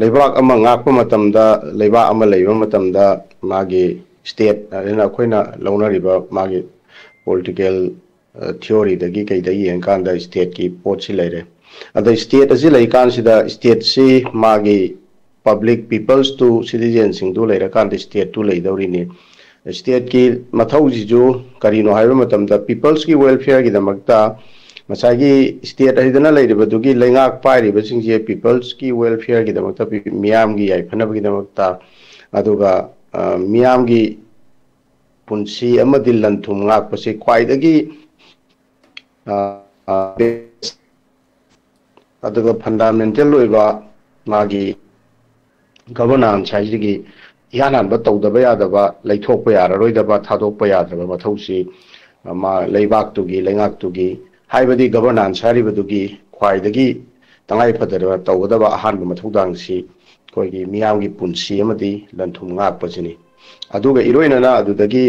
लेबाक अमा ngakpa matamda लेबाक अमा लेबा matamda मागी स्टेट अरेना अखोइना लौनरिबा मागी पॉलिटिकल थियोरी दगी कई यंकांदा स्टेट की पोची लेरे अद स्टेट असी लेकांसिदा स्टेट सी मागी पब्लिक पीपल्स टू सिटीजन सिंग दु लेरकांदा स्टेट टू लेदौरिनी स्टेट की मथौ जिजु करिनो हाइबा मतमदा पीपल्स की वेलफेयर की दमकता मसागी स्टेट अहिदना लेरिबदुगी लेंगाक पाइरिबसिंगजे पीपल्स की वेलफेयर की दमकता मियाम की याइफनब की दमकता अदुगा मियाम की पुंसी अमदि लंथुम ngakpase ख्वाइदगी अदुगा फंडामेंटल ओइबा मागी गवर्नेंस हाइजिगी यानानबा तौदबा यादबा लेथोकपा याररोइदबा थादोकपा यादबा मथौसी मा लेबाक्तुगी लेंगाक्तुगी हाइबदी गवर्नेंस हारिबदुगी ख्वाइदगी तंगाइ फदरबा तौगदबा अहानबा मथौदांसी कोइगी मियामगी पुंसी अमदि लंथुम ngakpasini अदुगा इरोइनना अदुदगी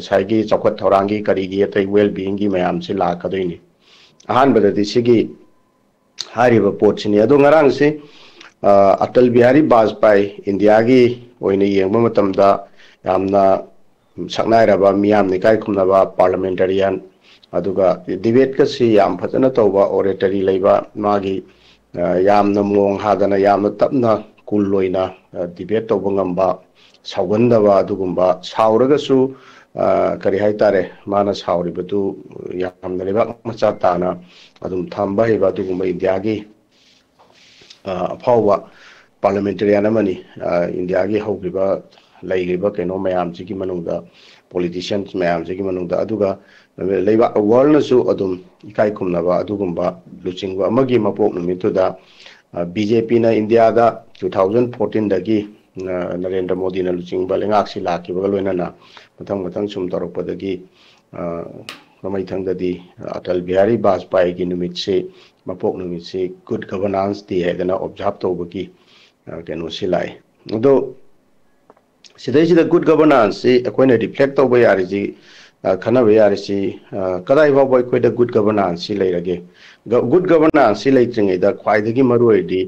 साइगी चौखत थौरांगी करीगी अतै वेल बीइंग की मयाम से लाकदोइनी अहानबददी सिगी हारिबा पोटसिनी अदु ngarang से अटल बिहारी वाजपेयी इंडिया की ओइने येंगबा मतमदा यामना सकनाइरबा मियाम निकाय खुमनबा पार्लियामेंटेरियन अदुगा डिबेट का सी याम फजना तौबा ओरेटरी लेबा मागी यामना मोंग हादना यामना तपना कुल लोइना डिबेट तौबा ngamba साउगंदबा अदुगुंबा साउरगसु करी हाइतारे माना साउरिबदु यामना लेबाक मचा ताना अदुम थांबा हेबा अदुगुंबा इंडिया की अफाउबा पार्लियामेंटेरियन अमनी इंडिया की हौग्रिबा लेग्रिबा केनो मयाम सिगी मनुंगदा पॉलिटिशियंस मयाम सिगी मनुंगदा अदुगा लेबा वर्ल्डनसु अदुम इकाई खुमनबा अदुगुंबा लुचिंगबा अमगी मपोक नुमितुदा बीजेपी ना इंडिया दा 2014 दगी नरेंद्र मोदी ना लुचिंगबा लेंगाक्सी लाखिबा लोइनाना मथंग मथंग सुम तौरपदगी ममैथंगददी अटल बिहारी वाजपेयी की नुमित से मपोक नुमित से गुड गवर्नेंस दी है ऑब्जर्व तौबगी केनो सिलाई अदो सिदैसिदा गुड गवर्नेंस से अखोइना रिफ्लेक्ट तौबा यारिजी खनबा यारिसी कदाइ फाउबा अखोइदा गुड गवर्नेंस से लेरगे गुड गवर्नेंस से लेत्रिङैदा ख्वाइदगी मरुइदी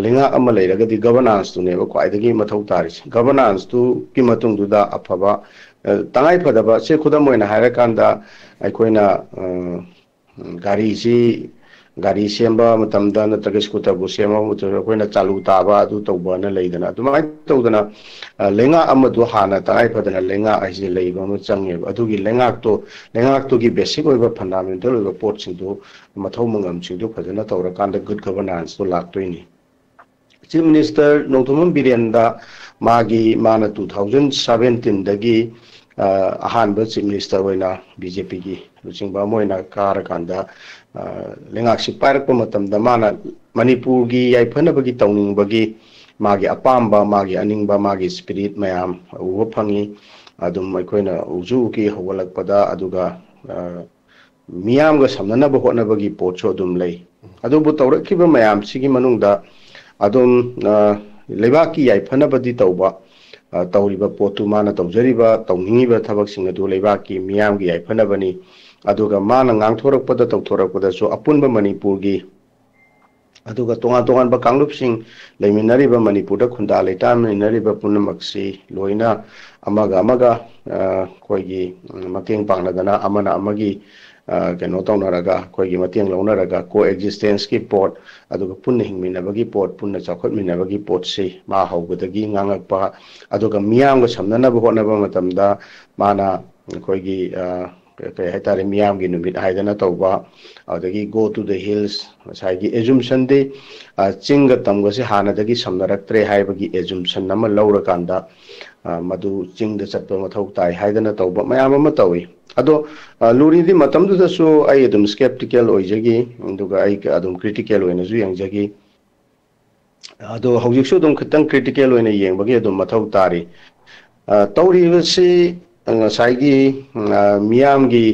लेंगा अमा लेरगदी गवर्नेंस तुनेबा ख्वाइदगी मथौ तारिस गवर्नेंस तु की मतुंगदुदा अफबा तंगाइ फदबा से खुदम ओइना हायरकांदा अखोइना गाड़ी सेंबा मतमदा नत्रग स्कूटर बु सेंबा अखोइना चालू ताबा अदु तौबाना लेदना अदुमाइ तौदना लेंगा अमदु हाना तंगाइ फदना लेंगा आइजे लेबा म चंगेबा अदुगी लेंगाक्तो की बेसिक ओइबा फंडामेंटल ओइबा पोर्टसिंदु मथौ मंगमसिंदु फजना तौरकांदा गुड गवर्नेंस तो लाक्तोइनी चीफ मिनिस्टर नौथुमम बिरेंदा मागी माना 2017 दगी अहानबा चीफ मिनिस्टर होइना बीजेपी की लुचिंगबा मोइना कारकांदा लेंगाक्सी पायरकपा मतमदा माना मणिपुर की याइफनबगी तौनिंगबगी मागी अपाम्बा मागी अनिंगबा मागी स्पिरिट मयाम उबा फंगी अदुम अखोइना उजु की हवलकपदा अदुगा मियामगा समननबा होटनबगी पोटसो अदुम लई अदुबु तौरखिबा मयाम सिगी मनुंगदा अदुम लेबाकी याइफनबदी तौबा तौरिबा पोतु माना तौजरिबा तौनिंगिबा थबकसिंग अदु लेबाकी मियामगी याइफनबनी अदुगा माना ngang तौथोरकपदा सो अपुनबा मणिपुर की अदुगा तोंगा कांगलुपसिंग लेमिनरिबा मणिपुर दा खुंदा लेटामिनरिबा पुनमक्सी लोइना अमगा कोइगी मतेंग पांगनदना अमना अमगी केनो तौनरगा कोइगी मतेंग लौनरगा को एक्जिस्टेंस की पोट अदुगा पुन्ना हिंगमिनबगी पोट पुन्ना चाखोटमिनबगी पोट से मा हौबदगी nganगakpa अदुगा मियामगा समननबा होटनबा मतमदा माना कोइगी कई हाइतारे मियाम की नुमित हाइदना तौबा अदगी गो टू द हिल्स साइगी एजुम्शन दे चिंग तमग से हानदगी समनरक्त्रे हाइबगी एजुम्शन नम लौरकांदा मधु चिंग द चत्प मथौ ताइ हाइदना तौबा मयाम अमा तौई अदो लुरीदी मतमदुदसु आई अदुम स्केप्टिकल ओइजगी दुगा आई अदुम क्रिटिकल ओइनजु यंगजगी अदो हौजिकसु अदुम खतंग क्रिटिकल ओइना येंबगी अदुम मथौ तारि तौरिबसि साइगी मियाम की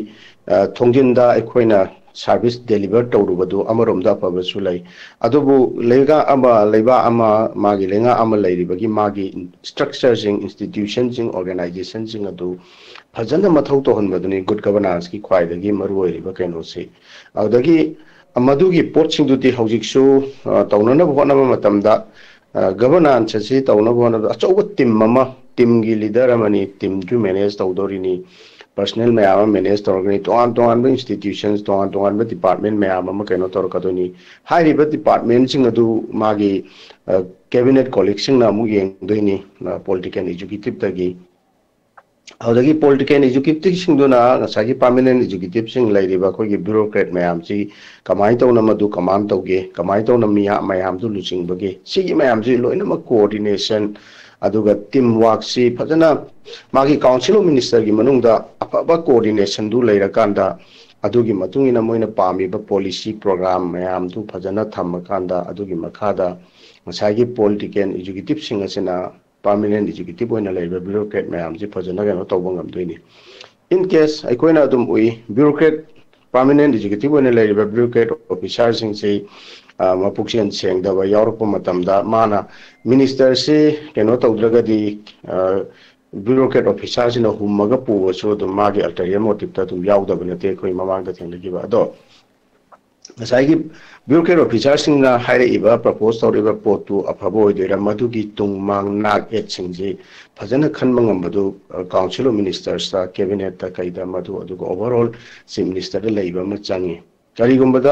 थोंजिंदा अखोइना सर्विस डिलीवर तौरुबदु अमरोमदा फबसु लई अदुबु लेबा अमा मागी लेंगा अमा लेरिबगी मागी स्ट्रक्चर सिंग इंस्टीट्यूशन सिंग ऑर्गेनाइजेशन सिंग अदु फजन मथौ तोहनबदुनि गुड गवर्नेंस की ख्वाइदगी मरु ओइरिबा कैनोसे अदगी मधुगी पोर्टसिंग दुति हौजिकसु तौननब होनबा मतमदा गवर्नेंस से तौनबोन अचौब टीम की लीडर अमनी टीम जो मैनेज तौदोरिनी पर्सनल मैम मैनेज तौरगनी तोान तोान इंस्टीट्यूशंस तोान तोान डिपार्टमेंट मैम कनो तौरकदोनी डिपार्टमेंट मागी कैबिनेट कॉलीग्स येंदोनी political executive political executive permanent executive bureaucrat मैम से कमाई तौन कमांड तौगे कमाई तौन मैम लुचिंगे मैम से लोनम कोऑर्डिनेशन टीम वर्क से फजना मागी काउंसिल ऑफ मिनिस्टर की मनुंग अफब कोऑर्डिनेशन मोइन पामीब पॉलिसी प्रोग्राम मैम फजना थमकांदा political executive permanent executive bureaucrat मैम से फजना कनो तौब ngam इन केस अखोना bureaucrat permanent executive bureaucrat officer से मपुक्सें सेंगदब यावरप मतमदा माना मिनिस्टर से कनो तौद्रगदी ब्यूरोक्रेट ऑफिसर से हुमग पुबसु मागे अल्टरियर मोटिव यावदब नते अखोई ममांग थेंगलिगिबा अदो ब्यूरोक्रेट ऑफिसर प्रपोज तौर पोटू अफब मधुगी तुंग मांग नाग एट फजन खनबू काउंसिल ऑफ मिनिस्टर्स कैबिनेट कई ओवरऑल चीफ मिनिस्टर चंगे करीगुंबद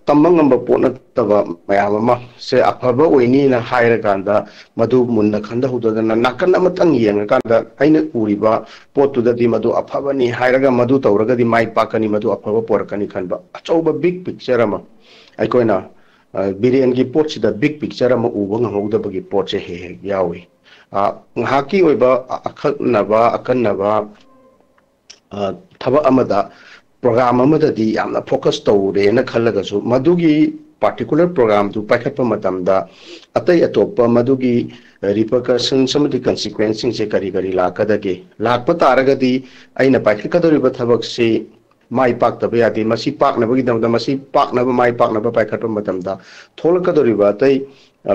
तमंगब पोट नब मैम से अफब मधु मुन्न खंदहुदना नाकन येंगकान उरीब पोटुददी मधु अफबनी मधु तौरगदी माई पाकनी मधु अफब पोरकनी खनब अचौब बिग पिक्चर अखोना बिरेन की पोट बिग पिक्चर उब ngahौदबगी पोट से हे यावी ngahaki oiba akannaba thaba program amadadi yamna focus tawre na khallagasu madugi particular program tu paikhatpa matamda atai atopa madugi repercussions samadi consequences se kari lakadage lakpa taragadi aina paikhakadoriba thabak se mai paktaba yadi masi paknabagi damda masi paknaba mai paknaba paikhatpa matamda tholakadoriba atai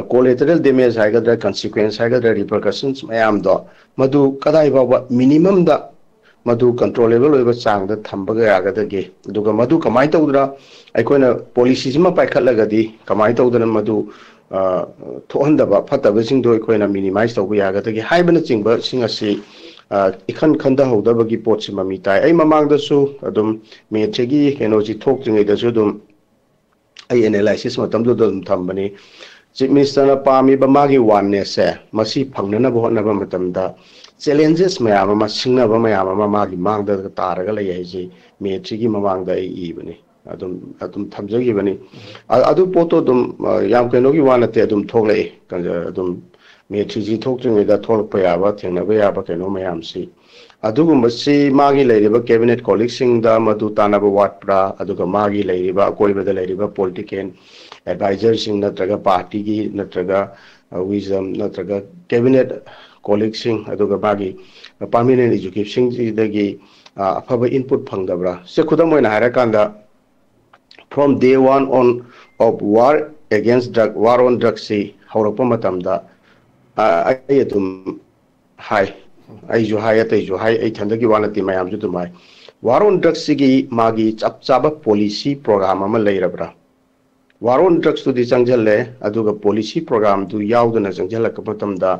collateral damage haigadra consequence haigadra repercussions mayam do madu kadai ba minimum da मधु controllable होइबा चांग द थंबगा यागदगे दुगा मधु कमाई तौदरा अखोना policy सिमा पाइखतलगदी कमाई तौदना मधु थोहंदबा फतबसिंग दो अखोना मिनिमाइज तौबा यागदगे हाइबना चिंबा सिंग असि इखन खंदा हौदबगी पोट सिमा मिताई आई ममांगदसु अदुम मेचेगी केनोजी थोक्त्रिङैदसु अदुम आई एनालाइसिस मतमदु दम थंबनी चीफ मिनिस्टर पामीबा मागी वाननेस से मसी फंगनना होनबा मतमदा challenges मैम सिंगनब मैम मागी मांग तारग लेजे मेट्री की ममांग इबनी अदुम थमजगिबनी अदु पोतो दुम याम कनो की वानते अदुम थोले अदुम मेट्री जी थोक्त्रिङैदा थोलप याबा थेंनबा याबा कनो मैम सी अदुगुमबसी मागी लेरिबा कैबिनेट कॉलीग्स मधु तानब वाटप्रा अदुगा मागी लेरिबा कोइबदा लेरिबा पॉलिटिकल एडवाइजर सिंग नत्रगा पार्टी की नत्रगा विजम नत्रगा कैबिनेट कॉलीग्स मागी परमानेंट एजुकेशन अफब इनपुट फंगदब्रा से खुदम from day one on of war against drug war on drug से हौरप मतमदा आइजु हाय अतैजु हाय ऐ थंदगी वानति मयामजु दुमाय वार ऑन ड्रग से मागी चप चाबा पॉलिसी प्रोग्राम अमा लेरब्रा वार ऑन ड्रग्स तो चंगजल्ले अदुगा पॉलिसी प्रोग्राम तो यावदना चंगजलक मतमदा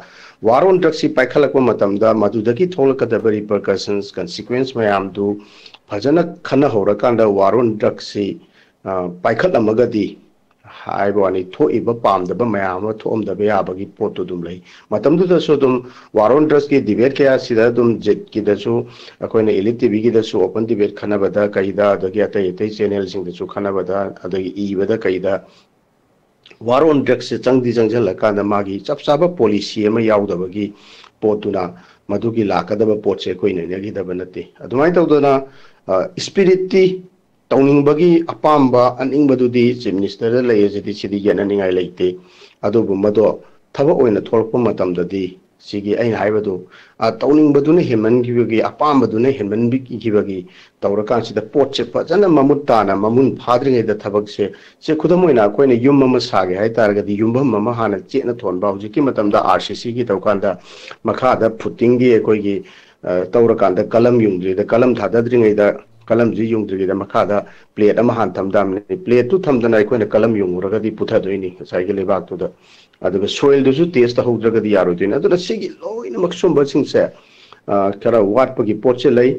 वार ऑन ड्रग्स पाइखलक मतमदा मधुदगी थोलकदब रिपरकशंस कंसिक्वेंस मैम दु फजना खन होरकांदा वार ऑन ड्रग्स पाइखलमगदी हाइबानी थोइब पामदब मैम थोमदब याबगी पोटो दुम लई मतमदुदसु दुम वार ऑन ड्रग्स की डिबेट कया सिदा दुम जेट की दसु अखोइना एलिट टीवी की दसु ओपन डिबेट खनबदा कईदा अदगी अतै अतै चैनल सिंग दसु खनबदा अदगी इबदा कईदा वार ऑन ड्रग्स से चंगदी चंगजलकांदा मागी चपचाबा पॉलिसी अमा यावदबगी पोटुना मधुगी लाकदब पोट से कोइना नेगिदब नते अदुमाय तौदना स्पिरिटी तौनिंगबगी अपाम्बा अनिंगबदुदी चीफ मिनिस्टर लेजेदी सिदी येननिंगाय लेते अदुबु मदो थबक ओइना थोलप मतमददी सिगी ऐन हाइबदु तौनिंगबदुने हेमनगिबगी अपाम्बदुने हेमनबिगिबगी तौरकांसिदा पोटसे फजना ममुत्ताना ममुन फाद्रिङैदा थबक से खुदमोइना कोइना युम अमा सागे हाइतारगदी युमभम अमा हाना चेना थोनबा हुजिकी मतमदा आरसीसी की तौकांदा मखादा फुटिंगी कोइगी तौरकांदा कलम युंद्रिदा कलम थादद्रिङैदा कलम जी युंद्रिदा मखादा प्लेट अमा हान थमदामने प्लेट तु थमदना कोइना कलम युंगुरगदी पुथादोइनी साइगे लेबाक तुदा ꯑꯗꯨꯒ ꯁꯣꯏꯜꯗꯨꯁꯨ ꯇꯦꯁ ꯇꯧꯍꯧꯗ꯭ꯔꯒꯗꯤ ꯌꯥꯔꯣꯏꯗꯣꯏꯅꯦ ꯑꯗꯨꯅ ꯁꯤꯒꯤ ꯂꯣꯏꯅꯃꯛ ꯁꯨꯝꯕꯁꯤꯡꯁꯦ ꯈꯔ ꯋꯥꯠꯄꯒꯤ ꯄꯣꯠꯁꯦ ꯂꯩ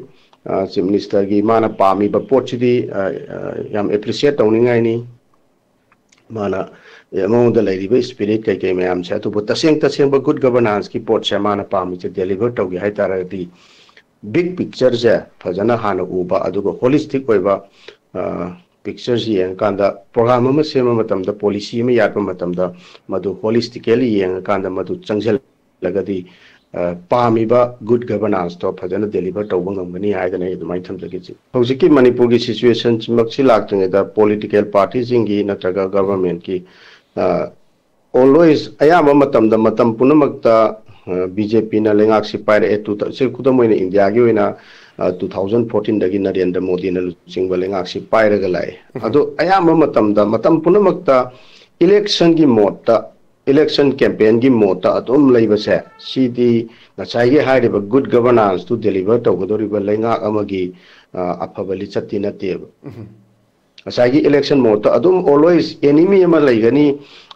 ꯆꯤꯐ ꯃꯤꯅꯤꯁꯇꯔꯒꯤ ꯃꯥꯅ ꯄꯥꯝꯃꯤꯕ ꯄꯣꯠꯁꯤꯗꯤ ꯌꯥꯝ ꯑꯦꯄ꯭ꯔꯤꯁꯤꯌꯦꯠ ꯇꯧꯅꯤꯡꯉꯥꯏꯅꯤ ꯃꯥꯅ ꯃꯉꯣꯟꯗ ꯂꯩꯔꯤꯕ ꯁ꯭ꯄꯤꯔꯤꯠ ꯀꯩꯀꯩ ꯃꯌꯥꯝꯁꯦ ꯑꯗꯨꯕꯨ ꯇꯁꯦꯡꯕ ꯒꯨꯗ ꯒꯕꯔꯅꯥꯟꯁꯀꯤ ꯄꯣꯠꯁꯦ ꯃꯥꯅ ꯄꯥꯝꯃꯤꯁꯦ ꯗꯦꯂꯤꯚꯔ ꯇꯧꯒꯦ ꯍꯥꯏꯇꯥꯔꯒꯗꯤ ꯕꯤग ꯄꯤꯛꯆꯔꯁꯦ ꯐꯖꯅ ꯍꯥꯟꯅ ꯎꯕ ꯑꯗꯨꯒ ꯍꯣꯂꯤꯁꯇꯤꯛ ꯑꯣꯏꯕ ꯄꯤꯛꯆꯔꯁꯤ ꯌꯦꯡꯉꯀꯥꯟꯗ ꯄ꯭ꯔꯣꯒ꯭ꯔꯥꯝ ꯑꯃ ꯁꯦꯝꯕ ꯃꯇꯝꯗ ꯄꯣꯂꯤꯁꯤ ꯑꯃ ꯌꯥꯠꯄ ꯃꯇꯝꯗ ꯃꯗꯨ ꯍꯣꯂꯤꯁꯇꯤꯀꯦꯂꯤ ꯌꯦꯡꯉꯀꯥꯟꯗ ꯃꯗꯨ ꯆꯪꯁꯤꯜꯂꯒꯗꯤ ꯄꯥꯝꯃꯤꯕ ꯒꯨꯗ ꯒꯕꯔꯅꯥꯟꯁꯇꯣ ꯐꯖꯅ ꯗꯦꯂꯤꯚꯔ ꯇꯧꯕ ꯉꯝꯒꯅꯤ ꯍꯥꯏꯗꯅ ꯑꯩ ꯑꯗꯨꯃꯥꯏꯅ ꯊꯝꯖꯒꯦ ꯍꯧꯖꯤꯛꯀꯤ ꯃꯅꯤꯄꯨꯔꯒꯤ ꯁꯤꯆꯨꯋꯦꯁꯟꯃꯛꯁꯤ ꯂꯥꯛꯇ꯭ꯔꯤꯉꯩꯗ ꯄꯣꯂꯤꯇꯤꯀꯦꯜ ꯄꯥꯔꯇꯤꯁꯤꯡꯒꯤ ꯅꯠꯇ꯭ꯔꯒ ꯒꯚꯔꯟꯃꯦꯟꯠꯀꯤ ꯑꯣꯜꯋꯦꯖ ꯑꯌꯥꯝꯕ ꯃꯇꯝꯗ ꯃꯇꯝ ꯄꯨꯝꯅꯃꯛꯇ BJPꯅ ꯂꯩꯉꯥꯛꯁꯤ ꯄꯥꯏꯔꯛꯑꯦ ꯈꯨꯗꯝ ꯑꯣꯏꯅ ꯏꯟꯗꯤꯌꯥꯒꯤ ꯑꯣꯏꯅ 2014ꯗꯒꯤ ꯅꯔꯦꯟꯗ꯭ꯔ ꯃꯣꯗꯤꯅ ꯂꯨꯆꯤꯡꯕ ꯂꯩꯉꯥꯛꯁꯤ ꯄꯥꯏꯔꯒ ꯂꯥꯛꯑꯦ ꯑꯗꯣ ꯑꯌꯥꯝꯕ ꯃꯇꯝꯗ ꯃꯇꯝ ꯄꯨꯝꯅꯃꯛꯇ इलेक्शनगी मोडता इलेक्शन कैंपेनगी मोडता अदुम लैबसे सीदी ngसाइगे हाइरिबा गुड गवर्नेंस टू डिलीवर तौगदोरिबा लेंगा अमगी अफबली चत्ती नतेब ngसाइगे इलेक्शन मोडता अदुम ऑलवेज एनिमी अमा लैगनी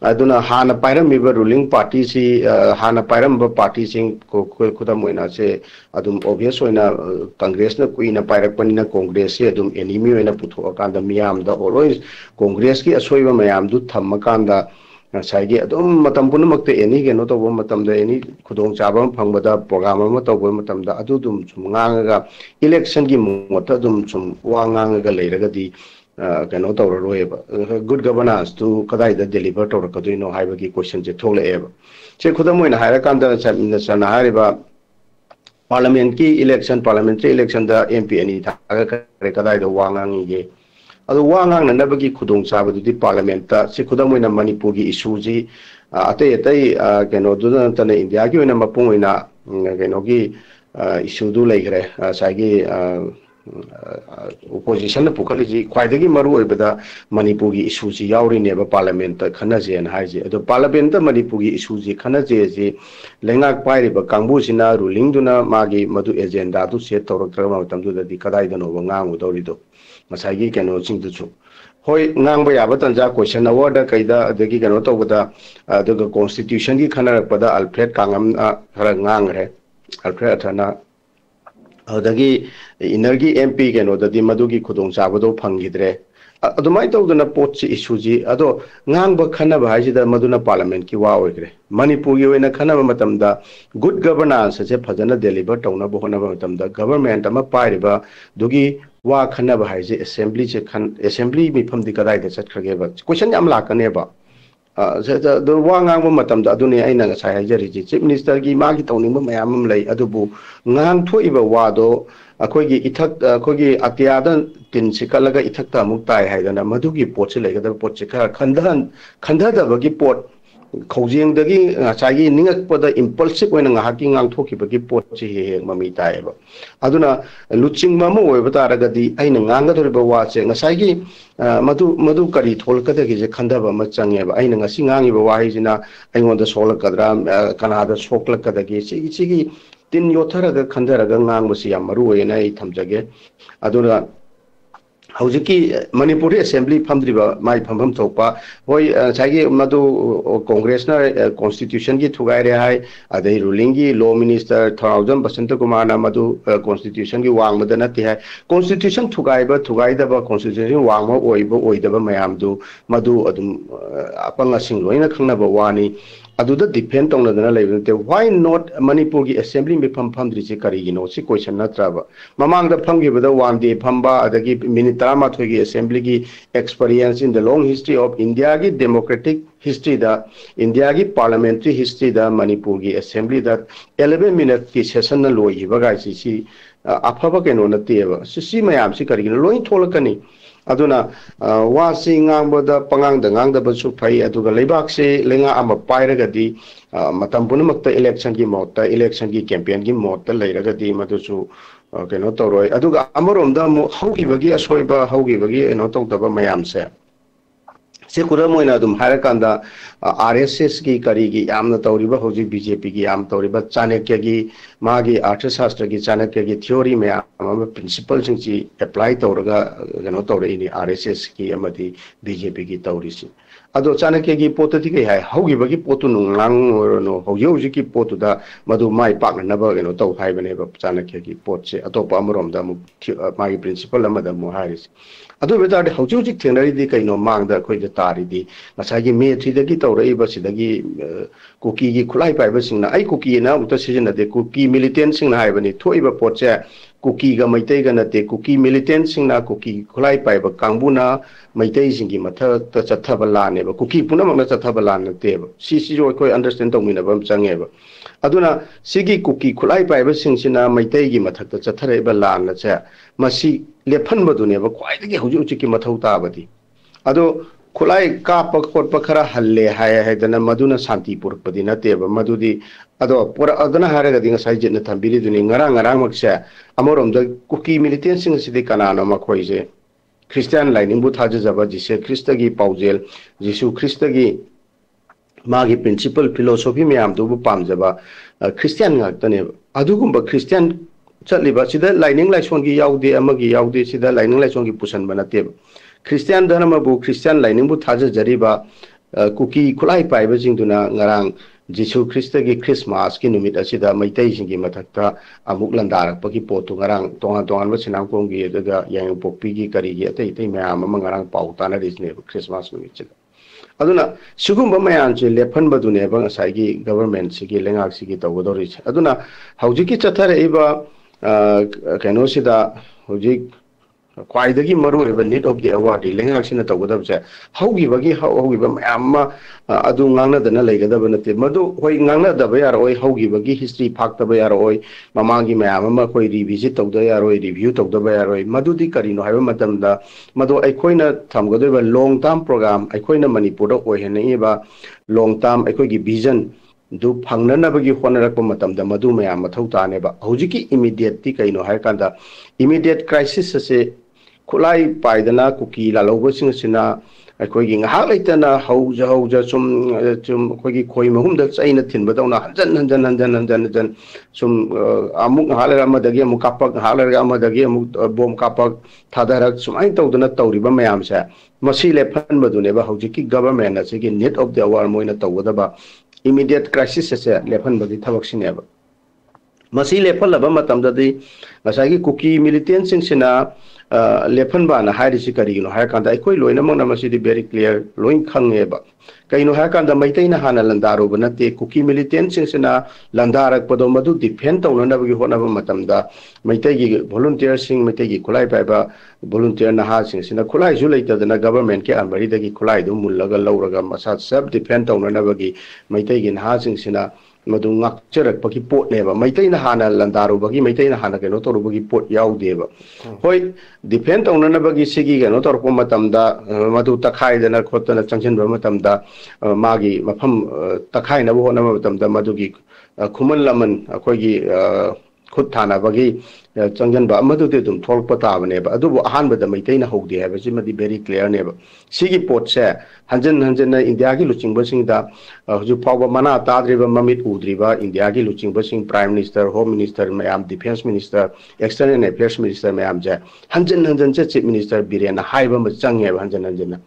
अदुना हाना पाइरमिबा रूलिंग पार्टी सी हाना पाइरमबा पार्टी सिंग को खुदम ओइना से अदुम ऑब्वियस ओइना कांग्रेस न कुइना पाइरकपनिना कांग्रेस से अदुम एनिमी ओइना पुथोकांदा मियामदा ऑलवेज कांग्रेस की असोइबा मयामदु थम्मकांदा ngसाइगे अदुम मतम पुनमक्ते एनी केनो तौबा मतमदा एनी खुदोंग चाबा फंगबदा प्रोग्राम अमा तौबा मतमदा अदुदुम सुम ngangaga इलेक्शन की मोता दुम सुम वा ngangaga लेरगदी केनो तौररोएबा गुड गवर्नेंस टू कदाइदा डिलीवर तौरकदोइनो हाइबगी क्वेश्चन जे थोलेएबा से खुदम ओइना हाइरकांदा सना हारिबा पार्लियामेंट की इलेक्शन पार्लियामेंट्री इलेक्शन दा MP एनी थागा करे कदाइदा वा ngangiगे अदो वा ngangnनबगी खुदोंग चाबदुदि पार्लियामेंट ता से खुदम ओइना मणिपुर की इशू जी अतै अतै केनो दुना तने इंडिया की ओइना मपुंग ओइना केनो की इशू दु लेग्रे साइगी ओपोजिशन पुखलिजी ख्वाइदगी मरु ओइबदा मणिपुर की इशू जी यावरिनेबा पार्लियामेंट खनजेन हाइजे अदो पार्लियामेंट मणिपुर की इशू जी खनजे जी लेंगाक पाइरिबा कांगबुसिना रूलिंग दुना मागी मदु एजेंडा दु सेट तौरक्तरा मतमदुदि कदाइदनो nganगुदौरिदो ngसाइगी केनो सिंगदुसु होय nganगबा याबा तंजा क्वेश्चन अवार्ड कैदा अदगी केनो तौबदा अदग कॉन्स्टिट्यूशन की खनरपदा अल्फ्रेड कांगम खरा nganगरे अल्फ्रेड अथना अदगी इनर्गी MP केनो ददि मदुगी खुदोंग चाबदो फंगिद्रे अदुमाय तौदना पोच इशूजी अदो nganगबा खनबा हाइजिदा मदुना पार्लियामेंट की वा ओइग्रे मणिपुर की ओइना खनबा मतमदा गुड गवर्नेंस से फजना डिलीवर तौनबा होनबा मतमदा गवर्नमेंट अमा पाइरिबा दुगी वा खनबा हाइजे असेंबली से खन असेंबली मिफमदि कदाइदा चटखगेबा क्वेश्चन याम लाकनेबा द वा nganगबा मतमदा अदुने आइना ngसाइ हाइजरिजि चीफ मिनिस्टर की मागी तौनिंगबा मयामम लೈ अदुबु ngang थोइबा वादो अखोगी इथक अखोगी अत्यादा तिन सिकलगा इथकता अमुक ताइ हाइदना मधुगी पोट से लेगदा पोट से खरा खंधदबगी पोट खौजेंगदगी ngसाइगी निंगकपदा इम्पल्सिव ओइना ngahaki ngangथोखिबगी पोट से हे ममी ताइबा अदुना लुचिंगबा म ओइबा तारगदी आइना ngangadoriba वासे ngसाइगी मधु करी थोलकदगी जे खंधबा म चंगेबा आइना ngasi ngangiba वाहिजिना आइंगोंदा सोलकदरा कनादा सोकलकदगी सिगी तीन योथरगा खंधरगा ngangbसी याम मरु ओइना आई थमजगे अदुना हौजिकी मणिपुरी असेंबली फमद्रिबा माइ फमफम थोपा होय साइगी मदु कांग्रेस ना कॉन्स्टिट्यूशन की थुगाइरे हाय अदै रूलिंग की लॉ मिनिस्टर थराउजम बसंत कुमार ना मदु कॉन्स्टिट्यूशन की वांगबदा नति हाय कॉन्स्टिट्यूशन थुगाइदबा कॉन्स्टिट्यूशन वांगबा ओइदबा मयामदु मदु अदुम अपंगा सिंग लोइना खंगनबा वानी अदुदा डिफेंड तौनदना लेबनते व्हाई नॉट मणिपुर की असेंबली में फमद्रिसे करिगिनो सी क्वेश्चन नत्रबा ममांगदा फमगिबदा वन डे फमबा अदगी मिनिट 13 की असेंबली की experience in the long history of India की डेमोक्रेटिक हिस्ट्री दा इंडिया की पार्लियामेंट्री हिस्ट्री दा मणिपुर की असेंबली दा 11 मिनट की सेशन न लोइबा गाइसी सी अफबा केनो नतेबा सी मयाम सी करिगिनो लोइन थोलकनी अदुना वासी ngangbada pangangda ngangdabsu phai aduga leibak se lenga ama pairagadi matam punamakta election ki motta election ki campaign ki motta leiragadi madusu keno toroi aduga amoromda mu hawgibagi asoiba hawgibagi eno tawdaba mayam se से कुरम ओइना दुम हारकांदा RSS की करीगी यामना तौरिबा होजि BJP की याम तौरिबा चाणक्य की मागी अर्थशास्त्र की चाणक्य की theory में आम प्रिंसिपल सिंची अप्लाई तौरगा कनो तौरइनी RSS की अमदी BJP की तौरिसि अदो चाणक्य की पोतती कई है हौगिबगी पोतु नुंगांगोरनो हौजी पोतुदा मधु माई पाकनबा केनो तौ हाइबनेबा चाणक्य की पोतसे अतोपा अमरोमदा मु मागी प्रिंसिपल अमदा मु हारिस अदो बेतादे हौजी थेंगनरिदि कइनो मांगदा अखोइदा तारिदि ngसागी मे थ्रीदगी तौरइबा सिदगी कुकी की खुलाई पाइबा सिंगना आई कुकी ना उता सिजनदे कुकी मिलिटेंट सिंगना हाइबनी थोइबा पोतसे कुकी गा मैतै गा नते कुकी मिलिटेंट सिंगना कुकी खुलाई पाइबा कांगबुना मैतै सिंगी मथक त चथबा लानेबा कुकी पुनमक चथबा लान नतेबा सी जो कोई अंडरस्टैंड तौमिनबा चंगेबा अदुना सिगी कुकी खुलाई पाइबा सिंगसिना मैतै गी मथक त चथरेबा लान से मसी लेफनबदुनेबा ख्वाइदगी हौजि उचिकी मथौ ताबदी अदो खुलाई काप खोट खरा हल्ले हायदना मधुना शांति पुरपदी नतेबा मधुदी अदो पुरा अदना हारगदी ngसाइ जितना थंबिरी दुनी ngarang makse amoromda Kuki militant सिंग सिदि कनानो मखोइजे क्रिश्चियन लाइनिंग बु थाजजबा जिसे ख्रिस्त की पाउजेल जिसु ख्रिस्त की मागी प्रिंसिपल फिलोसॉफी मैम दुबु पामजबा क्रिश्चियन गातने अदुगुंबा क्रिश्चियन चलिबा सिदा लाइनिंग लाइसोंग की याउदे अमगी याउदे सिदा लाइनिंग लाइसोंग की पुसन बनते क्रिश्चियन धर्म बु क्रिश्चियन लाइनिंग बु थाजजरिबा कुकी खुलाई पाइबा जिंगदुना ngarang जिसु ख्रिस्त की क्रिसमस की नुमित असिदा मैतै सिंगी मथक्ता अमुक लंदारपकी पोतु ngarang तोंगा तोंगान बसिनांगकोंगी अदगा यांगपोक्पी की करीगी अतै तै मैम अमा ngarang पाउताना रिजने क्रिसमस नुमित चिदा अदुना सुगुंबा मयान से लेफनबदुने बा ngसाइगी गवर्नमेंट सिगी लेंगाक सिगी तवदोरि अदुना हौजिकी चथरेइबा कैनोसिदा हौजिक ख्वाइदगी मरुरेबा नीड ऑफ द अवार्ड लेंगाक्सिना तवगदबसे हौगिबा मयाम अदु ngangnadana legadaba nate madu hoi ngangnadaba yaroi haugiबगी हिस्ट्री फाक्तबा yaroi ममांगी मयाम अमा कोई रिविजिट तौदा yaroi रिव्यू तौदबा yaroi मदुदी करिनो हाइबा मतमदा मदो अखोइना थमगदबा लॉन्ग टर्म प्रोग्राम अखोइना मणिपुरदा ओहेनेबा लॉन्ग टर्म अखोइगी विजन दु फंगननबगी होनरकप मतमदा मदु मयाम मथौ तानेबा हौजिकी इमीडिएट ती कइनो हायकांदा इमीडिएट क्राइसिस से खुलाई पाइदना कुकी लालौबसिंग सिना अखोइगी ngahak leitana hauja sum अखोइगी खोइ महुमदा China थिनबदौना हंजन sum amuk halara amadagi amuk kapak halara amadagi amuk bom kapak thadarak sumai tawdana tawriba mayam se masi lephan baduneba haujiki government asigi need of the hour moina tawdaba immediate crisis se lephan badi thabak sineba masi lephalaba matamdadi ngasagi kuki militant singsina लेफन बाना हाइरिसि करिनो हाय कांदा अखोइ लोइना मंगना मसिदि very clear lion खंगेबा कइनो हाय कांदा मैतैना हाना लंदारो बनते cookie militant सिंगसिना लंदारक पदो मदु defend तौननबगी होनबा मतमदा मैतैगी volunteer सिंग मैतैगी खुलाई पाइबा volunteer नहा सिंगसिना खुलाई जु लेतदना गवर्नमेंट के अनबरिदगी खुलाई दु मुल्लगा लौरगा मसा सब डिफेंड तौननबगी मैतैगी नहा सिंगसिना मदु ngakcherapaki pot neba maitaina hana landaruबगी maitaina hana keno torubagi pot yaudeba hoi defend onanabagi sigi keno torpo matamda madu takhaidana khotana changchenba matamda magi mafam takhaina bo hona matamda madugi khuman laman akoigi khut thana bagi changjinba madude dum tholpa tabane ba adubu ahanbada maitaina hogde haba simadi very clear neba sigi pot se hanjan na india gi luchingba singda huju pawba mana tadriba mamit udriba india gi luchingba sing prime minister home minister mayam defense minister external affairs minister mayam je hanjan che chief minister birena haiba ma change hanjan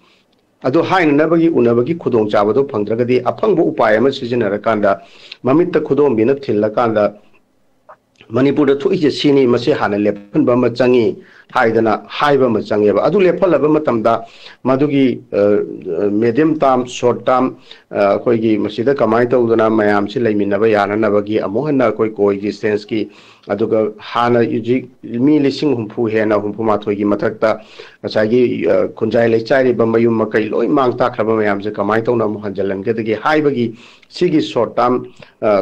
ado haina nabagi unabagi khudong chabado phangdragadi aphangbo upay ama sijinara kanda mamit ta khudong bina thilla kanda Manipur थोइजे सिनी मसे हाना लेफनबा म चंगी हाइदना हाइबा म चंगेबा अदु लेफलबा मतमदा मदुगी medium term short term कोइगी मसिदा कमाई तौदना मयाम से लेमिनबा याननबगी अमोहना कोइगी sense की अदुगा हाना युजि मी लिसिंग हुंफु हेना हुंफु माथोगी मथकता असागी खुंजाई लेचारी बमयुम मकै लोइ मांग ताखरबा मयाम से कमाई तौना मोहनजलन गदगी हाइबगी सिगी शॉर्ट टर्म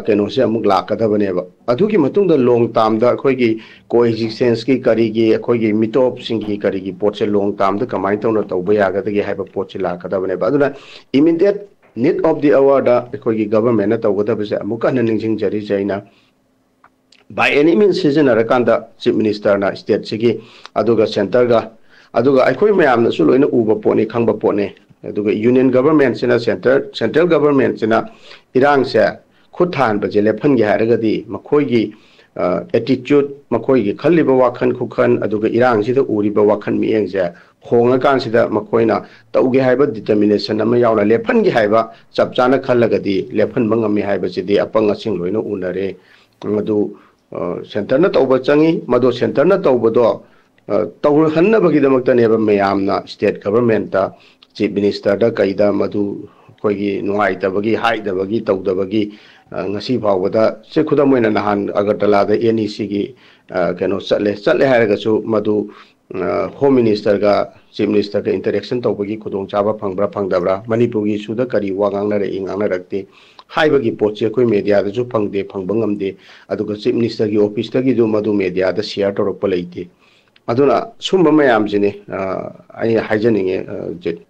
केनो से अमुक लाकदबनेबा अदुगी मतुंग द लॉन्ग टर्म द कोइगी कोएक्सिस्टेंस की करीगी कोइगी मिटॉप सिंगी करीगी पोट से लॉन्ग टर्म द कमाई तौना तौबा यागदगी हाइबा पोट से लाकदबनेबा अदुना immediate need of the hour द कोइगी गवर्नमेंट न तौगदबसे अमुक न निंजिंग जरी जाइना by any means sizinarkanda chief minister na state sigi aduga center ga aduga aikoi mayam na su loina uba poni khangba pone aduga union government sina central government sina irang se khuthan ba je lephan gi haraga di makhoi gi attitude makoi gi khalliba wakhan khukhan aduga irang sida uriba wakhan mi engja honga kan sida makoi na tauge haiba determination ama yauna lephan gi haiba chapchana khallagadi lephan mangami haiba sidi apang asing loina unare madu center na tauba changi madu center na tauba do tawur hanna bagi damakta neba mayamna state government ta chief minister da kaida madu koigi nuai tabagi hai dabagi tawdabagi ngasi phawada se khudam oina nahan agartala da NEC gi keno chatle haraga su madu home minister ga chief minister ga interaction tawbagi khudong chaba phangbra phangdabra manipur gi suda kari wagang na re ingang na rakte haibagi poche koi media da ju phangde phangbangamde aduga chief minister gi office ta gi du madu media da share torok palaite aduna sumba mayam jine ai haijaninge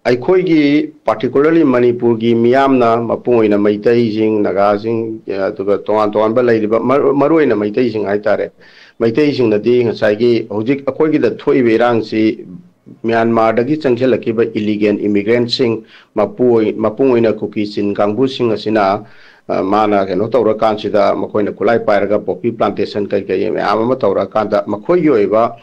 ai khoi gi particularly manipur gi miyamna mapungoina maitai jing naga jing aduga toan ba lairiba maroina maitai jing ai tare maitai jing nadi ngasai gi hojik akhoi gi da thoi berang si Myanmar dagi changchelaki ba illegal immigrant sing mapungoina kuki sin kangbu sing asina mana keno tawra kan sida makoina kulai pairaga poppy plantation kai kai me ama tawra kan da makoi yoiba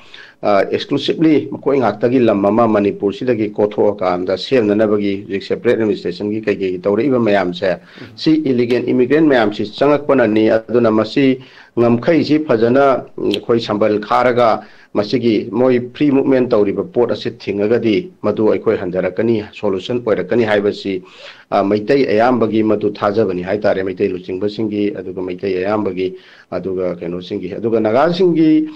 exclusively makoi ngaktagi lamma manipur sidagi kotho kan da sem nanabagi separate administration gi kai gi tawra iba mayam se si illegal immigrant mayam si changak panani aduna masi ngamkhai si phajana khoi sambal kharaga masigi moi free movement tawriba port ase thingagadi madu aikoi handarakani solution oirakani haibasi maitai ayambagi madu thajabani haitare maitai luchingba singi aduga maitai ayambagi aduga keno singi aduga naga singi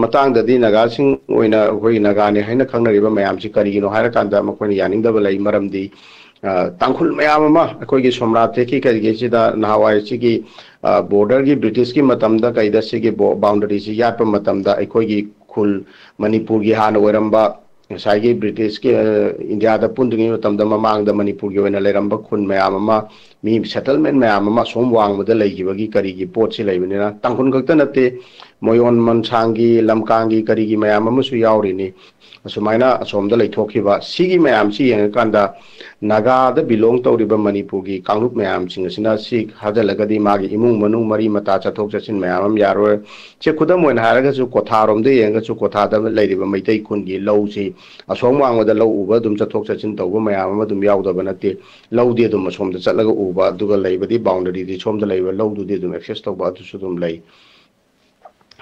matangdadi naga sing oina khoi nagane haina khangnariba mayam si karigino hairakanda makoina yaningdaba lai maramdi tangkhul mayam ama akoi gi somrate ki karige sida nahawai sigi border gi british ki matamda kaida sigi boundary si yatpa matamda akoi gi khul manipur gi hana oiramba saigi british ki india da pundungi matamda mamang da manipur gi oina leramba khun mayam ama mi settlement mayam ama somwang mada leigibagi kari gi pot si leibinina tangkhun khakta nate moyon mansangi lamkangi kari gi mayam ama su yaurini sumaina asomda leithokhiba sigi mayam si yengkanda naga da belong tawriba manipur gi kangrup mayam singasina si hajalagadi magi imung manung mari mata chathok chachin mayam am yaro che khudam oina haraga su kotharom de yenga su kotha da leiriba maitai khun gi low si asomwang da low uba dum chathok chachin tawba mayam am dum yaudaba nate low de dum asomda chatlaga uba duga leibadi boundary di somda leiba low du de dum access tawba adu su dum lei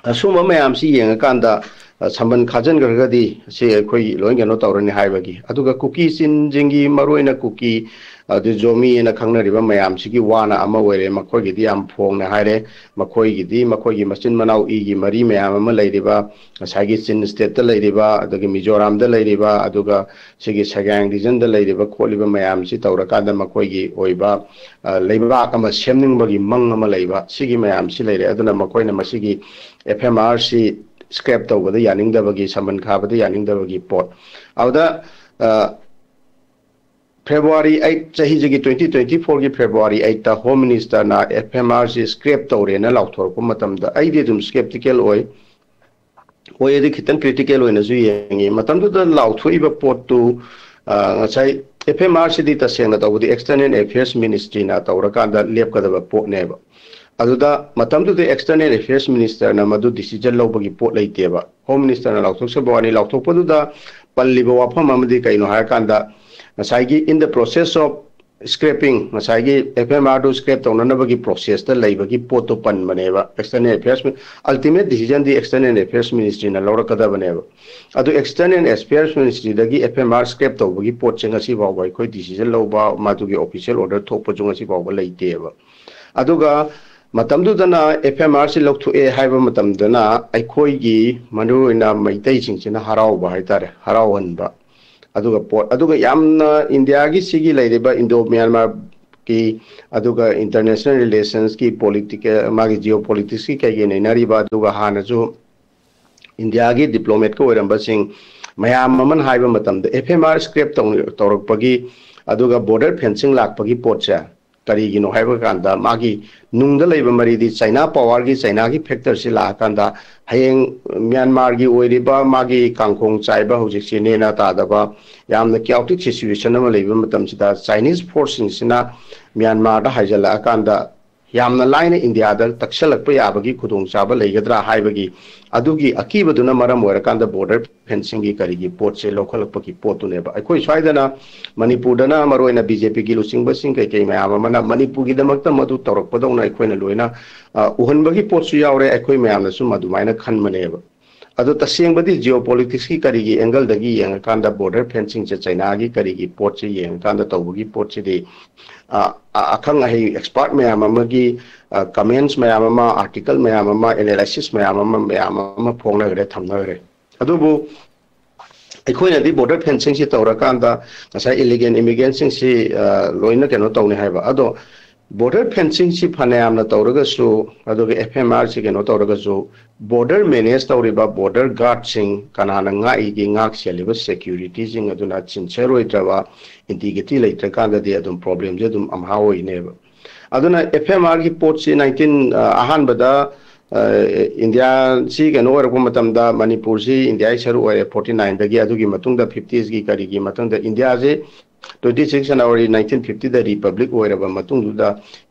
asuma mayam si yenga kanda samban khajan gargadi se khoi loing no tawrani haibagi aduga cookie sin jingi maroina cookie adu jomi na khangna riba mayam sigi wana ama were makhoi gi diam phong na haire makhoi gi machin manau i gi mari mayam ama leiriba sagi sin state ta leiriba aduga mizoram da leiriba aduga sigi sagang region da leiriba kholiba mayam si tawraka da makhoi gi oiba leiba kama semning bagi mang ama leiba sigi mayam si leire aduna makhoi na masigi FMRC scrap tawbada yaningdabagi saman khabada yaningdabagi pot awda February 8 chahijigi 2024 gi February 8 ta home minister na FMRC scrap tawre na lauthor ko matamda aidi dum skeptical oi edi khitan critical oi na ju yengi matamda da lauthoiba pot tu ngasai FMRC di ta sengna tawdi external affairs ministry na tawraka da lepkadaba pot neba aduda matamdu de external affairs minister na madu decision lobagi pot leiteba home minister na lauthok sabani lauthok paduda palliba wafam amadi kaino harakanda saigi in the process of scraping saigi FMR do scrape tawnanabagi process ta leibagi pot to pan maneba external affairs ultimate decision the external affairs ministry na lawrakada baneba adu external affairs ministry dagi FMR scrape tawbagi pot chenga si bawai khoi decision loba madugi official order thokpa junga si bawba leiteba aduga matamdudana FMRC lokthue haiba matamdana aikoi gi manuina maitai singchina harauba haitare harauhanba aduga pot aduga yamna India gi sigi leiriba Indo Myanmar ki aduga international relations ki political magi geopolitics ki kai nariba aduga hanaju India gi diplomat ko oramba sing mayam man haiba matamda FMR script tawrakpagi aduga border fencing lakpagi potcha karigino haiba kanda magi nungda leiba maridi China power gi China gi factor si la kanda hayeng Myanmar gi oiriba magi kangkhong chaiba hojik sine na ta daba yamna chaotic situation ama leiba matam sida Chinese forces sina Myanmar da haijala kanda यामना line India तक्सलप याबगी खुदोंचाब लेगद्रा हाइबगी अदुगी अकीबदुना मरम ओरकांदा बॉर्डर फेंसिंग की करीगी पोट से लौखलपकी पोतुनेबा अखोय स्वाइदना मणिपुरदना मरोइना बीजेपी की लुसिंगबसिंग कई मयाम अमना मणिपुर की दमकता मधु तौरकपदौना अखोयना लोइना उहनबगी पोटसु यावरे अखोय मयामनसु मधुमाइना खनमनेबा अदो तसेंगबदी जियोपॉलिटिक्स की करीगी एंगल दगी यंगकांदा बॉर्डर फेंसिंग से चाइना की करीगी पोट से यंगकांदा तौबगी पोट से दे अखंग अहि एक्सपर्ट मयाम अमगी कमेंट्स मयाम अमा आर्टिकल मयाम अमा एनालिसिस मयाम अमा फोंगनगरे थमनगरे अदुबु अखोयनादी बॉर्डर फेंसिंग से तौरकांदा ngasa इलीगल इमिग्रेंट्स से लोइना केनो तौने हाइबा अदो बॉर्डर फेंसिंग से फनायामना तौरगसु अदुगे एफएमआर से केनो तौरगसु बॉर्डर मैनेज तौरिबा बॉर्डर गार्ड सिंग कनाना ngai ngak सेलिबा सिक्योरिटी सिंग अदुना सिंसियर ओइद्रबा इंटीग्रिटी लेत्रकांददि अदुम प्रॉब्लम जे अदुम अमहाओइनेबा अदुना एफएमआर की पोट से 19 अहानबदा इंडिया सी केनो ओरको मतमदा मणिपुर से इंडिया सरू ओरे 49 दगी अदुगी मतुंगदा 50s की करीगी मतुंगदा इंडिया से 26 जनवरी 1950 दा रिपब्लिक ओरबा मतुंगदा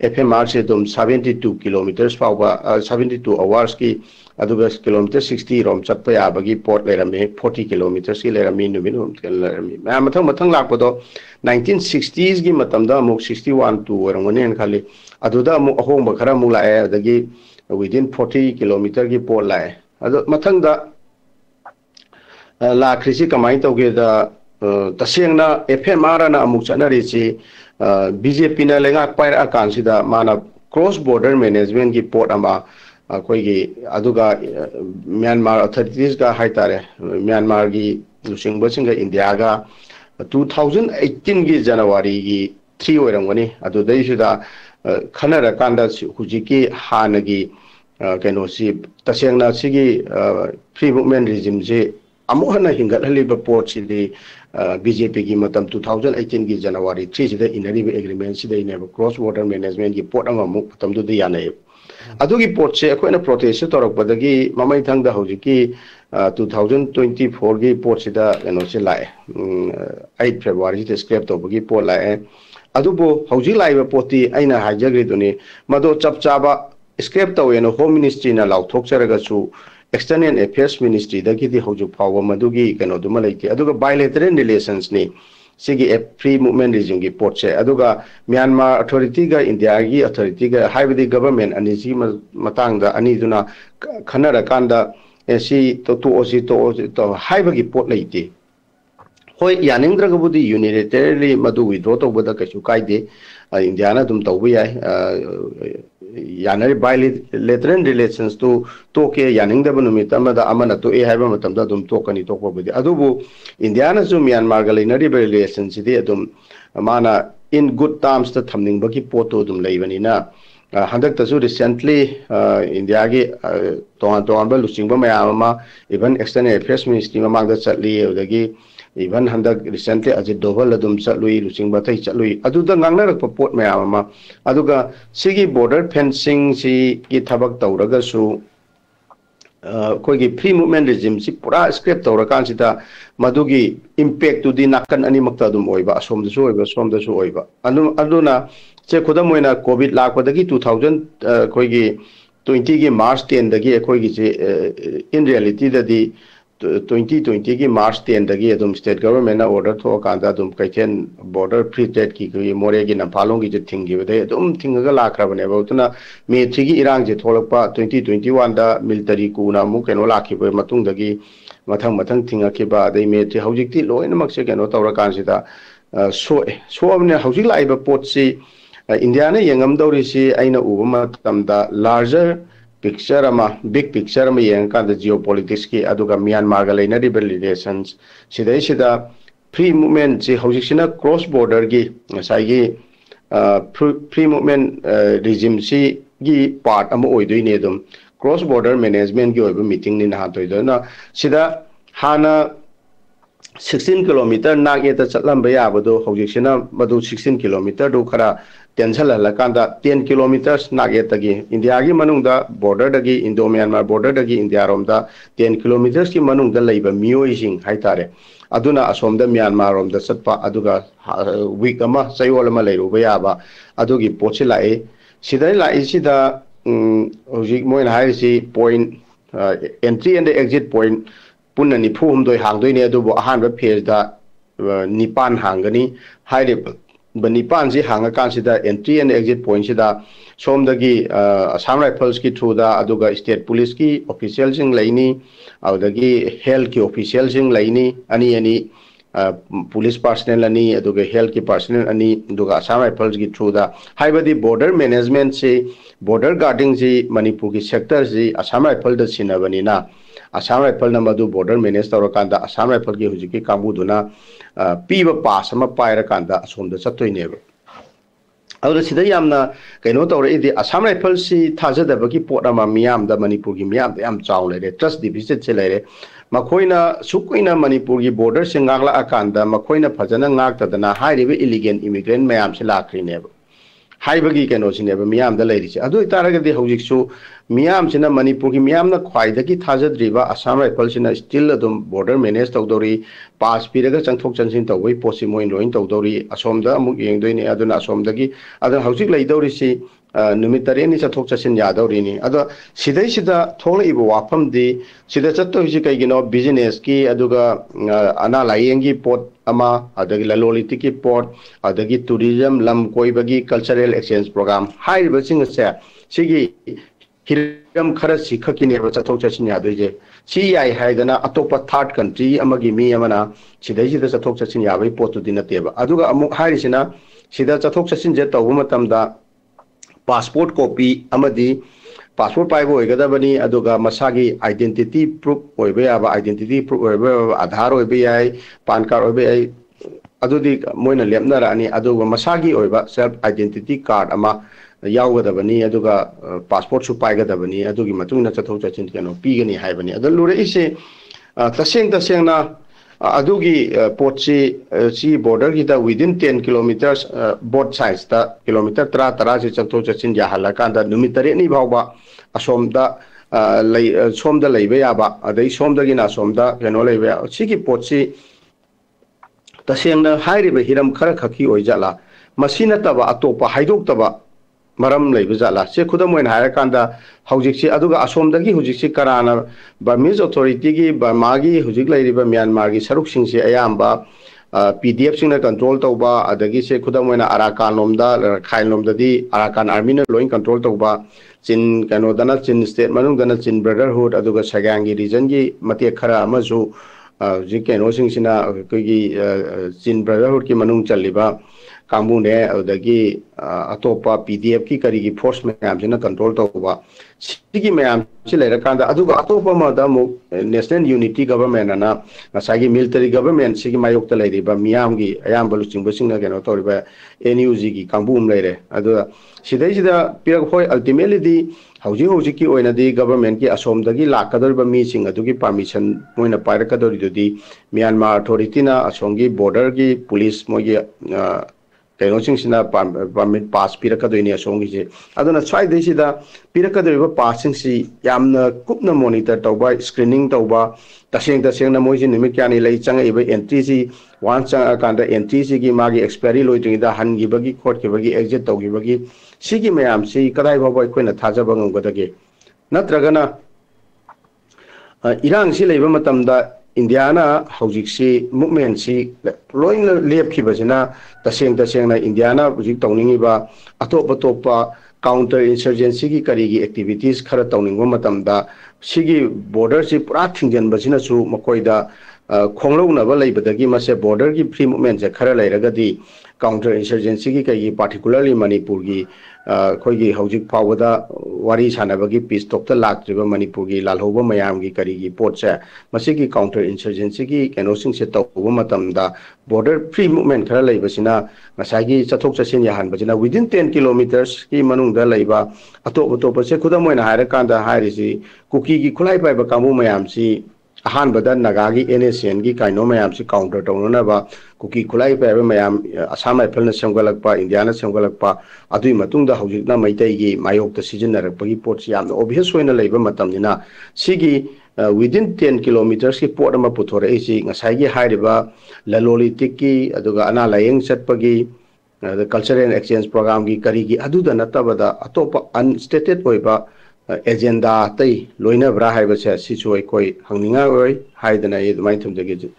एफएमआर से तुम 72 किलोमीटर्स फाउबा 72 आवर्स की अदुगा किलोमीटर 60 रोम चप्पा याबगी पोर्ट लेरमे 40 किलोमीटर्स की लेरमी नुमिनु लेरमी मै मथंग मथंग लापदो 1960s की मतमदा अमुक 61 टू ओरंगने खाली अदुदा अमुक अहोंग खरा अमुक लाए अदगी within 40 किलोमीटर की पोर्ट लाए अदो मथंगदा लाख्रिसी कमाई तौगेदा तसेंगना एफएमआर ना अमुक चनरिसी बीजेपी ना लेगा पायर अकांसिदा माना क्रॉस बॉर्डर मैनेजमेंट की पोर्ट अमा अखोइगी अदुगा म्यांमार अथॉरिटीज का हाइतारे म्यांमार की लुसिंगबसिंग इंडिया का 2018 की जनवरी की 3 ओरंगनी अदुदैसिदा खनर कांदा हुजिकी हानगी कैनोसी तसेंगना सिगी फ्री मूवमेंट रिजिम से अमुहना हिंगतहलिबा पोर्ट सिदी बीजेपी की मतम 2018 की जनवरी 3 सिदा इनरिब एग्रीमेंट सिदा इनेब क्रॉस बॉर्डर मैनेजमेंट की पोर्ट अमु मतम दु याने अदुगी पोर्ट से अखोइना प्रोटेस्ट तौरकपदगी ममै थंगदा हुजिकी 2024 की पोर्ट सिदा कैनोसे लाए 8 फरवरी से स्क्रैप तौबगी पोर्ट लाए अदुबो हौजी लाइबा पोती अइना हाइजग्रिदुनी मदो चपचाबा स्क्रैप तौयेनो होम मिनिस्ट्री ना लाउथोकचरगसु एक्सटर्नल अफेयर्स मिनिस्ट्री दगी हौजु फाव मदुगी कनो दुमा लेते अदुगा बायलैटरल रिलेशंस नि सिगी फ्री मूवमेंट रिजिम की पोर्ट से अदुगा म्यांमार अथॉरिटी गा इंडिया की अथॉरिटी गा हाइबदी गवर्नमेंट अनिजी मतांगदा अनिदुना खनरा कांदा एसी तो हाइबगी पोर्ट लेते होय यानिंद्रगबुदी यूनिलेटरली मदु विड्रॉ तौबदा कछु कायदे इंडिया ना दुम तौबा याय यानरी बायलैटरल रिलेशंस तो के यानिंगदब नुमित अमदा अमना तो ए हाइबा मतमदा दुम तोकनी तोकबुदी अदुबु इंडिया ना जु म्यांमार गा लेनरी रिलेशन सिदे अदुम माना इन गुड टर्म्स ता थमनिंगबगी पोतो दुम लेबनिना हंदक तसु रिसेंटली इंडिया की तोंबा लुचिंगबा मयामा इवन एक्सटर्नल अफेयर्स मिनिस्ट्री ममांगदा चटली उदगी इवन हंदक रिसेंटली अजित डोभल अदुम चलुई लुचिंगबा थै चलुई अदुदा ngangnarक पोर्ट मयामा अदुगा सिगी बॉर्डर फेंसिंग सी की थबक तौरगसु कोई फ्री मूवमेंट रिजिम से पूरा स्क्रैप तौरकांसिदा मदुगी इंपैक्ट टुदी नाकन अनिमक्ता दुम ओइबा असोमदसु ओइबा सोमदसु ओइबा अदुना से खुदम ओइना कोविड लाकपदगी 2000 कोई 20 की मार्च 10 दगी कोई से इन रियलिटी ददी 2020 की मार्च 10 दगी अदुम स्टेट गवर्नमेंट ना ऑर्डर थो कांदा अदुम कैथेन बॉर्डर फ्री ट्रेड की मोरे की नफालों की थिंगी बदे अदुम थिंगगा लाखरबने बहुतना मे 3 की इरांग जे थोलकपा 2021 दा मिलिटरी कुना मु केनो लाखिबे मतुंग दगी मथंग मथंग थिंगखिबा अदै मे 3 हौजिकती लोइनमक से केनो तौरकांसिदा सोअबने हौजिक लाइबा पोट से इंडिया ने यंगमदौरिसी अइना उबा मतमदा लार्जर पिक्चर अमा बिग पिक्चर अमा यंगकांदा जियोपॉलिटिक्स की अदुगा म्यांमार गा लेनरिबल रिलेशंस सिदैसिदा फ्री मूवमेंट से हौजिकसिना क्रॉस बॉर्डर की साइगी फ्री मूवमेंट रिजिम सी की पार्ट अमा ओइदोइने अदुम क्रॉस बॉर्डर मैनेजमेंट की ओइबा मीटिंग नि नहा तोइदोना सिदा हाना 16 किलोमीटर नागे ता चलंबा याबदो हौजिकसिना मदु 16 किलोमीटर दो खरा टेंशन हलकांदा 10 किलोमीटर नागे तगी इंडिया की मनुंगदा बॉर्डर दगी इंडो म्यांमार बॉर्डर दगी इंडिया रोमदा 10 किलोमीटर की मनुंगदा लैबा मियोइसिंग हाइतारे अदुना असोमदा म्यांमार रोमदा चटपा अदुगा वीक अमा चयोल अमा लैरुबा याबा अदुगी पोचे लाए सिदा लाइसिदा हौजिक मोइन हाइरिसि point entry and exit point पुन्ना निफु हमदोय हांगदोयने अदुबो अहानबा फेजदा निपान हांगनी हाइरिब निपान से हांगा कांसिदा एंट्री एंड एग्जिट पॉइंट सिदा सोमदगी असम राइफल्स की थ्रूदा अदुगा स्टेट पुलिस की ऑफिशियल सिंग लैनी अदगी हेल्थ की ऑफिशियल सिंग लैनी अनि अनि पुलिस पर्सनल अनि अदुगा हेल्थ की पर्सनल अनि अदुगा असम राइफल्स की थ्रूदा हाइबदी बॉर्डर मैनेजमेंट से बॉर्डर गार्डिंग से मणिपुर की सेक्टर से असम राइफल द सिनबनीना असम राइफल न मधु बॉर्डर मैनेज तौरकांदा असम राइफल की हुजिकी कांबुदुना पीब पास अमा पायरकांदा असोमदा चत्तोइनेब अदुदा सिदा यामना कइनो तौरइदि असम राइफल सि थाजदबगी पोट अमा मियामदा मणिपुर की मियामदा याम चाव लेरे ट्रस्ट डिफिसिट से लेरे मखोइना सुकुइना मणिपुर की बॉर्डर से गांगला अकांदा मखोइना फजना गाक्तदना हाइरिबे इलीगल इमिग्रेंट मयाम से लाख्रिनेब हाइबगी कइनोसिनेब मियामदा लेरिसे अदु इतारगदि हौजिकसु मियाम सिना मणिपुर की मियाम ना ख्वाइदगी थाजद्रिबा असम राइफल सिना स्टिल अदुम बॉर्डर मैनेज तौदौरी पास पीरगा चंथोक चंसिन तौबै पोसि मोइन लोइन तौदौरी असोमदा अमुक येंगदोइने अदुना असोमदगी अदु हौजिक लैदौरिसि नुमित तरेनी चथोक चसिन यादौरिनी अदो सिदैसिदा थोलइबो वाफमदि सिदा चत्तोहिसि कैगिनो बिजनेस की अदुगा अना लायेंगी पोट अमा अदगी ललोलिति की पोट अदगी टूरिज्म लम कोइबगी कल्चरल एक्सचेंज प्रोग्राम हाइरिबसिंग से सिगी हिरम खर सिखकिनेब चथोक चसिन यादोइजे सी याइ हाइदना अतोपा थर्ड कंट्री अमगी मी अमना सिदैसिदा चथोक चसिन याबै पोतुदि नतेबा अदुगा अमुक हाइरिसिना सिदा चथोक चसिन जे तौबो मतमदा पासपोर्ट कॉपी अमदी पासपोर्ट पाइबो होइगदबनी अदुगा मसागी आइडेंटिटी प्रूफ होइबे याबा आइडेंटिटी प्रूफ होइबे आधार होइबे याय पान कार्ड होइबे याय अदुदी मोइना लेपनरानी अदुगा मसागी होइबा सेल्फ आइडेंटिटी कार्ड अमा यावगदबनी अदुगा पासपोर्ट सु पाइगदबनी अदुगी मतुंगना चथौ चचिन केनो पीगनी हाइबनी अदु लुरे इसे तसेंगना अदुगी पोची सी बॉर्डर की विदिन 10 किलोमीटर्स बोथ साइड्स ता किलोमीटर 13 से चथौ चचिन याहला कांदा नुमित तरेनी भावबा असोमदा सोमदा लैबे याबा अदै सोमदगिना सोमदा केनो लैबे सिगी पोची तसेंगना हाइरिबे हिरम खर खकी ओइजाला मसिना तबा अतोपा हाइदोक्तबा मरम लैबजाला से खुदम ओइन हायरकांदा हौजिकसी अदुगा असोमदगी हुजिकसी कराना बर्मीज अथॉरिटी की बर्मागी हुजिक लैरिबा म्यांमार की सरुकसिंग से अयाम्बा पीडीएफ सिंगना कंट्रोल तौबा अदगी से खुदम ओइना अराकान लोमदा खाइल लोमददी अराकान आर्मी ना लोइन कंट्रोल तौबा चिन कनोदना चिन स्टेट मनुंगदना चिन ब्रदरहुड अदुगा सगांगी रीजन की मते खरा अमजु जी केनो सिंगसिना कोगी चिन ब्रदरहुड की मनुंग चलिबा कांबुने अदगी अतोपा पीडीएफ की करी की फोर्स मैम से कंट्रोल तौबा सिगी मैम से लेरकांदा अदुगा अतोपा मदा मु नेशनल यूनिटी गवर्नमेंट ना नसागी मिलिटरी गवर्नमेंट सिगी मायोक्ता लेरिबा मियाम की अयाम बलुचिंग बसिंग केनो तौरिबा एनयूजी की कांबुम लेरे अदुगा सिदैसिदा पिरक होय अल्टीमेटली हौजी की ओइनादी गवर्नमेंट की असोमदगी लाकदोरिबा मीसिंग अदुगी परमिशन मोइना पाइरकदोरिदुदी म्यांमार अथॉरिटी ना असोंगी बॉर्डर की पुलिस मोगी कईनोसिंगसिना परमिट पास पीरकदोइने असोंगिसे अदुना स्वाइदैसिदा पीरकदोरिबा पासिंगसि यामना कुपना मॉनिटर तौबा स्क्रीनिंग तौबा तसेंगना मोइसि निमित क्यानि लै चंगइबा एंट्री सि वान चंगाकांदा एंट्री सि की मागी एक्सपायरी लोइद्रिंगदा हनगिबगी खोटगिबगी एग्जिट तौगिबगी सिगी मयामसि कदाइ बाबा अखोइना थाजबा ngomgdage नत्रगना इरांग सि लैबा मतमदा इंडिया ना हौजिक से मूवमेंट से लोइन लेपखिबसिना तसेंगना इंडिया ना हौजिक तौनिंगिबा अतोप अतोपा काउंटर इंसर्जेंसी की करीगी एक्टिविटीज खर तौनिंगबा मतमदा सिगी बॉर्डर से पूरा थिंजनबसिनासु मकोइदा खोंगलौनबा लैबदगी मसे बॉर्डर की फ्री मूवमेंट से खर लैरगदी काउंटर इंसर्जेंसी की कई पार्टिकुलरली मणिपुर की खोगी हौजिक फावदा वारी सानबगी पीस टॉप लाक्ट्रिबा मणिपुर की लालहौबा मयाम की करीगी पोट से मसिगी काउंटर इंसर्जेंसी की केनोसिंग से तौबा मतमदा बॉर्डर फ्री मूवमेंट खर लैबसिना ngसागी चथोक चसिन याहनबसिना विदिन 10 किलोमीटर्स की मनुंगदा लैबा अतोप से खुदम ओइना हायरकांदा हायरिसि कुकी की खुलाई पाइबा कांबु मयामसि अहानबदा नगागी एनएसएन की काइनो मयाम से काउंटर तौनबा कुकी खुलाई पाइबा मयाम असम राइफल सेमगलकपा इंडिया सेमगलकपा अदुई मतुंगदा हौजिकना मैतैगी मायोक्ता सिजनरकपगी पोट यामना ओबियस ओइना लैबा मतमनिना सिगी विदिन 10 किलोमीटर्स की पोट अमा पुथोरैसि ngसागी हाइरिबा ललोलिटिक की अदुगा अना लायेंग चटपगी cultural exchange program gi kari gi aduda natabada atopa unstated oiba agenda tai loina bra haiba se sichu koi hangninga oi haidana e mai thumjage